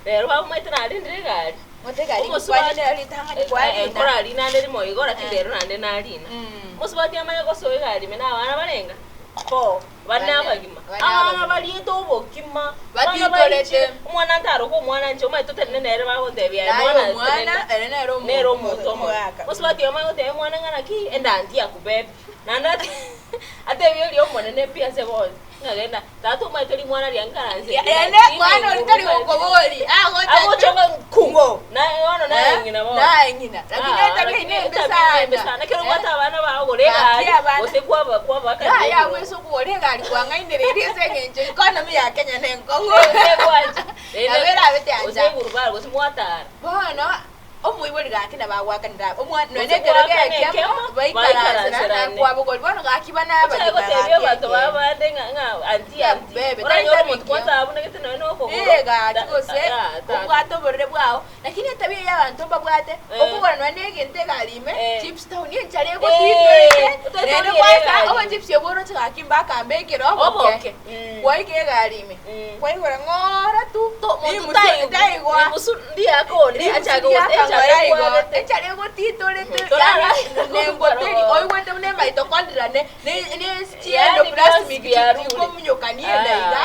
Rero bamwete nari ndiregari. Motegari kwani ari tanga kwani. Kora rina ndiri mo igora kidero nande narina. Musubati amaye gosowe gari mena abana barenga. Po bana bagima. Abana bali tobo kima. Batikorete. Umwana ndaro ko umwana nje umaye tutene nere bagondebya mwana nero muto. Musubati amaye gote mwana ngana ki enda ndia kubebe. Nanda ate byoli omone pia se bozi. Ngagenda tatu maitoli mwana lyankaranze. Ene mwana olitali kokoboli. Agochoka kungo. Na ono na ngina bo. Na ngina. Lakini etabi ine sana. Kero mata abana bawo lega. Ose kwa baka. Ya weso kuolega alikuwa ngaindere rise ngenje. Economy ya Kenya nenkongo. Kwanje. Abera abete anja. Ose kurubara ose mwatara. Bono omuyiboli gakina bagwakanira omwana none gerege kyamo bayikaranzira kwabo goli bono gakibana abandi batebye bato babande nga anti bebe oranyo muntu kwata abune gete none oko ega cyose ubwato borere bwawo lakini etabiye y'abantu babwate okubona none gente galime chips town yenchare ko titweke nene kwata oba chips yoboro cyakimba kambekero oboke kwaike galime kwaikora ngora tu muntu taigwa musu ndi akoni achago echale gotitore nengoteri oiwende mune maitokondira ne stiendo plastic ko munyokanie ndaiga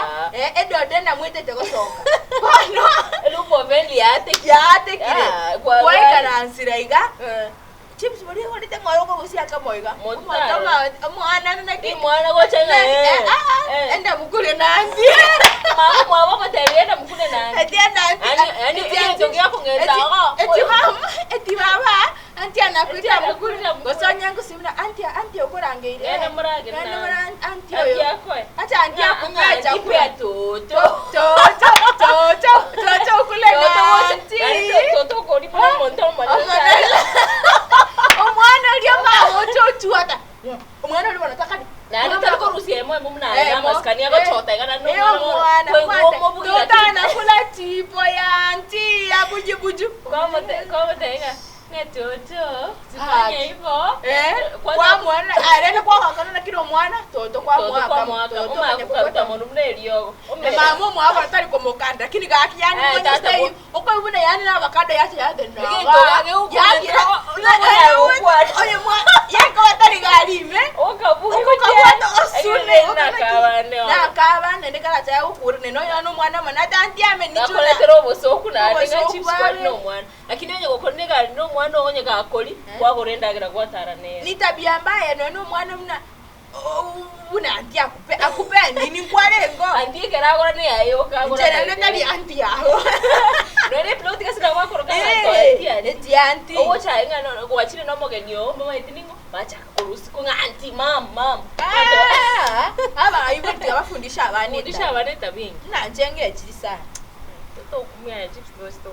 edo dena mwetete gosoka bono lupo veli yate kire kwaikaransira iga chips bari horite ngoro ko busia kamoiga mwana na ki mwana gochanga enda mukule nanzi mama mwabo batebye mukule nanzi atiana ndio yako ngenda eti baba anti anakuita mukule gosonya ngusimna anti okorangeire ene murage na anti oyo acha anti akumeja kwa to kule to kodi pa monto omwana liama ochochu ata omwana oli bonataka nani tariko rusie mo mumna maskania go chota igana no mwana totana kula tipo ya anti ya buju como te inga netoto sifanye hivyo kwa mwana arene kwa kakana na kilo mwana toto kwa mwaka umakuta mundu mnelio mama mwa batari ko mokanda kini gaki yani mwana okwa ubune yani na bakada yache yade no oye mwa yako batari galime okabuki osune na kabane ndikala cha ukuri neno yana mwana mana tanti ame nichuna nakoletero bosoku na ndinga chips kwa no mwana lakini yenye gokonega no mwana onye gakoli kwagorendagira gwatara ne ni tabia mbaya neno mwana mna una anti akupe nini kwarengo anti keragora ne ayoka agora njerele tali anti yaho none plot kasira wakoroka eti anti owo chainga no kwachire no mogenyo mama itiningo bacha kurusi ko anti mama aba ayiboti abafundisha abane tabingi na njenge ekiri sana to kumya chips no sto